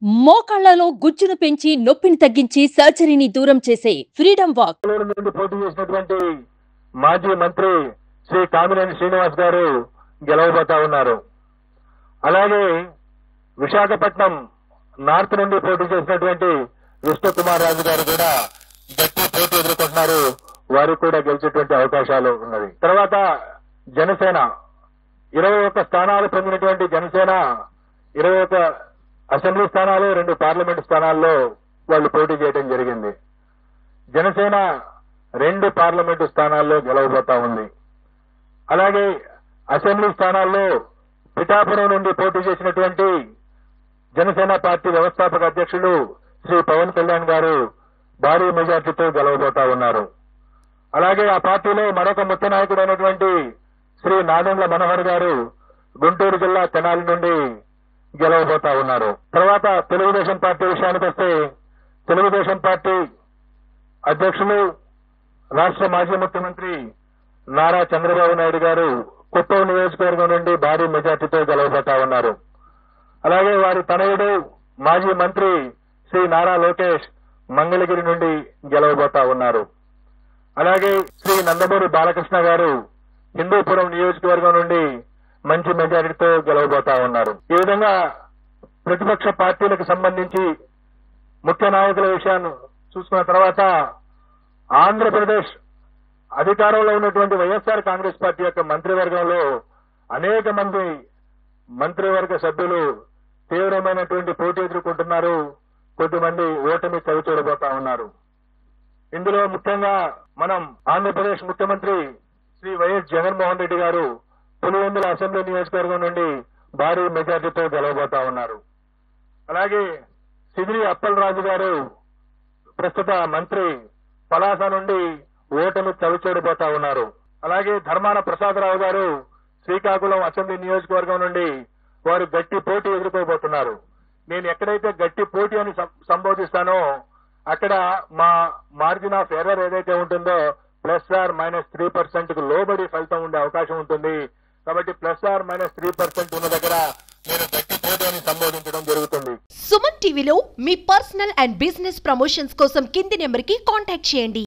మోకాళ్లలో గుజ్జును పెంచి నొప్పిని తగ్గించి సర్జరీని దూరం చేసే ఫ్రీడమ్ వాక్ నుండి పోటీ చేసినటువంటి మాజీ మంత్రి శ్రీ కామినేని శ్రీనివాస్ గారు గెలవబోతా ఉన్నారు. అలాగే విశాఖపట్నం నార్త్ నుండి పోటీ చేసినటువంటి విష్ణు కుమార్ రాజు గారు కూడా గట్టి పోటీ ఎదుర్కొంటున్నారు. వారికి కూడా గెలిచేటువంటి అవకాశాలు ఉన్నది. తర్వాత జనసేన 21 స్థానాలు పొందినటువంటి జనసేన 21 అసెంబ్లీ స్థానాలు 2 పార్లమెంటు స్థానాల్లో వాళ్ళు పోటీ చేయడం జరిగింది. జనసేన 2 పార్లమెంటు స్థానాల్లో గెలవబోతా ఉంది. అలాగే అసెంబ్లీ స్థానాల్లో పిఠాపురం నుండి పోటీ చేసినటువంటి జనసేన పార్టీ వ్యవస్థాపక అధ్యక్షులు శ్రీ పవన్ కళ్యాణ్ గారు భారీ మెజార్టీతో గెలవబోతా ఉన్నారు. అలాగే ఆ పార్టీలో మరొక ముఖ్య నాయకుడైనటువంటి శ్రీ నాదెండ్ల మనోహర్ గారు గుంటూరు జిల్లా తెనాలి నుండి గెలవబోతా ఉన్నారు. తర్వాత తెలుగుదేశం పార్టీ విషయానికి వస్తే తెలుగుదేశం పార్టీ అధ్యక్షులు రాష్ట్ర మాజీ ముఖ్యమంత్రి నారా చంద్రబాబు నాయుడు గారు కుప్పం నియోజకవర్గం నుండి భారీ మెజార్టీతో గెలవబోతా ఉన్నారు. అలాగే వారి తనయుడు మాజీ మంత్రి శ్రీ నారా లోకేష్ మంగళగిరి నుండి గెలవబోతా ఉన్నారు. అలాగే శ్రీ నందమూరి బాలకృష్ణ గారు హిందూపురం నియోజకవర్గం నుండి మంచి మెజారిటీతో గెలవబోతా ఉన్నారు. ఈ విధంగా ప్రతిపక్ష పార్టీలకు సంబంధించి ముఖ్య నాయకుల విషయాన్ని చూసుకున్న తర్వాత ఆంధ్రప్రదేశ్ అధికారంలో ఉన్నటువంటి వైఎస్ఆర్ కాంగ్రెస్ పార్టీ యొక్క మంత్రివర్గంలో అనేక మంది మంత్రివర్గ సభ్యులు తీవ్రమైనటువంటి పోటీ ఎదుర్కొంటున్నారు. కొద్దిమంది ఓటమి చవిచూడబోతా ఉన్నారు. ఇందులో ముఖ్యంగా మనం ఆంధ్రప్రదేశ్ ముఖ్యమంత్రి శ్రీ వైఎస్ జగన్మోహన్ రెడ్డి గారు పులివెందుల అసెంబ్లీ నియోజకవర్గం నుండి భారీ మెజార్టీతో గెలవబోతా ఉన్నారు. అలాగే సిదిరి అప్పలరాజు గారు ప్రస్తుత మంత్రి పలాస నుండి ఓటమి చవిచూడబోతా ఉన్నారు. అలాగే ధర్మాన ప్రసాదరావు గారు శ్రీకాకుళం అసెంబ్లీ నియోజకవర్గం నుండి వారు గట్టి పోటీ ఎదుర్కోబోతున్నారు. నేను ఎక్కడైతే గట్టి పోటీ అని సంబోధిస్తానో అక్కడ మా మార్జిన్ ఆఫ్ ఎర్రర్ ఏదైతే ఉంటుందో +/- 3% లోబడి ఫలితం ఉండే అవకాశం ఉంటుంది. కాబట్టి +/- 3% ఉన్న దగ్గర నేను గట్టి పోటీ అని సంబోధించడం జరుగుతుంది. సుమన్ టీవీలో మీ పర్సనల్ అండ్ బిజినెస్ ప్రమోషన్స్ కోసం కింది నెంబర్కి కాంటాక్ట్ చేయండి.